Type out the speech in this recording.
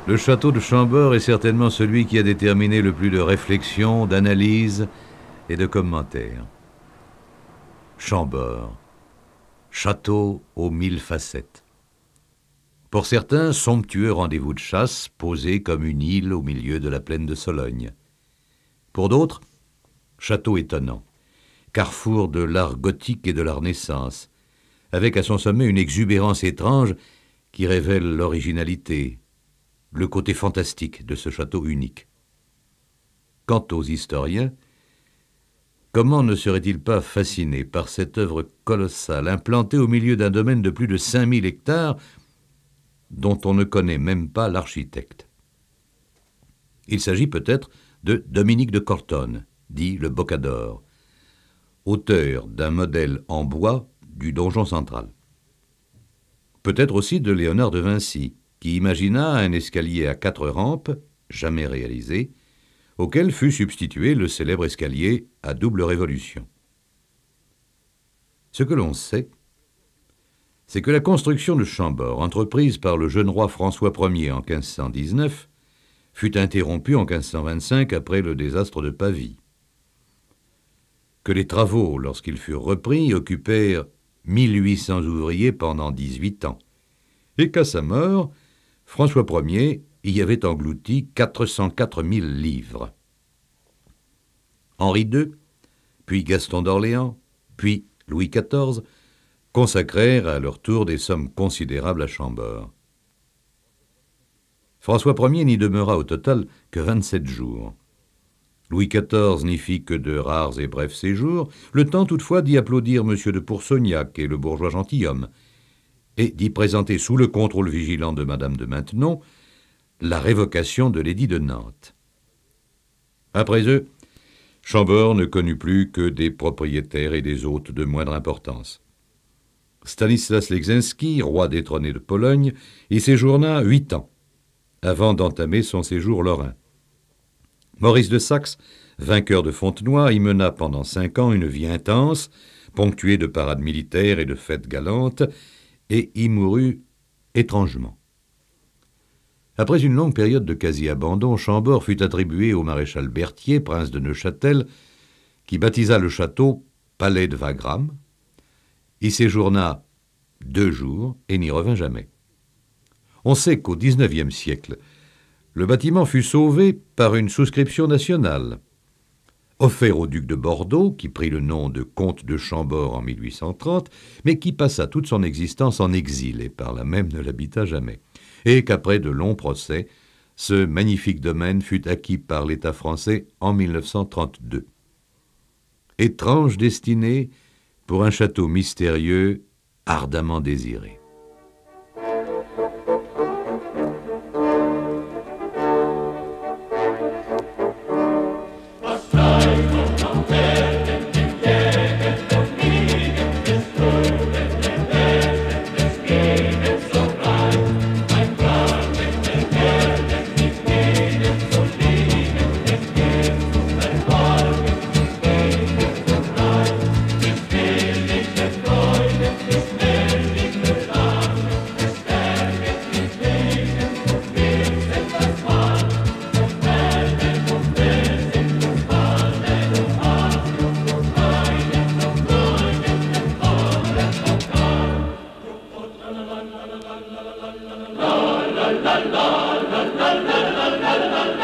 Le château de Chambord est certainement celui qui a déterminé le plus de réflexions, d'analyses et de commentaires. Chambord, château aux 1000 facettes. Pour certains, somptueux rendez-vous de chasse, posé comme une île au milieu de la plaine de Sologne. Pour d'autres, château étonnant, carrefour de l'art gothique et de la Renaissance, avec à son sommet une exubérance étrange qui révèle l'originalité, le côté fantastique de ce château unique. Quant aux historiens, comment ne seraient-ils pas fascinés par cette œuvre colossale implantée au milieu d'un domaine de plus de 5000 hectares dont on ne connaît même pas l'architecte? Il s'agit peut-être de Dominique de Cortone, dit le Bocador, auteur d'un modèle en bois du donjon central. Peut-être aussi de Léonard de Vinci, qui imagina un escalier à 4 rampes, jamais réalisé, auquel fut substitué le célèbre escalier à double révolution. Ce que l'on sait, c'est que la construction de Chambord, entreprise par le jeune roi François Ier en 1519, fut interrompue en 1525 après le désastre de Pavie. Que les travaux, lorsqu'ils furent repris, occupèrent 1800 ouvriers pendant 18 ans, et qu'à sa mort, François Ier y avait englouti 404 000 livres. Henri II, puis Gaston d'Orléans, puis Louis XIV, consacrèrent à leur tour des sommes considérables à Chambord. François Ier n'y demeura au total que 27 jours. Louis XIV n'y fit que de rares et brefs séjours, le temps toutefois d'y applaudir M. de Pourceaugnac et le bourgeois gentilhomme, et d'y présenter sous le contrôle vigilant de Madame de Maintenon la révocation de l'édit de Nantes. Après eux, Chambord ne connut plus que des propriétaires et des hôtes de moindre importance. Stanislas Leczinski, roi détrôné de Pologne, y séjourna 8 ans, avant d'entamer son séjour lorrain. Maurice de Saxe, vainqueur de Fontenoy, y mena pendant 5 ans une vie intense, ponctuée de parades militaires et de fêtes galantes, et y mourut étrangement. Après une longue période de quasi-abandon, Chambord fut attribué au maréchal Berthier, prince de Neuchâtel, qui baptisa le château Palais de Wagram, y séjourna 2 jours et n'y revint jamais. On sait qu'au XIXe siècle, le bâtiment fut sauvé par une souscription nationale. Offert au duc de Bordeaux, qui prit le nom de comte de Chambord en 1830, mais qui passa toute son existence en exil et par là même ne l'habita jamais, et qu'après de longs procès, ce magnifique domaine fut acquis par l'État français en 1932. Étrange destinée pour un château mystérieux ardemment désiré. La la la la la la la la la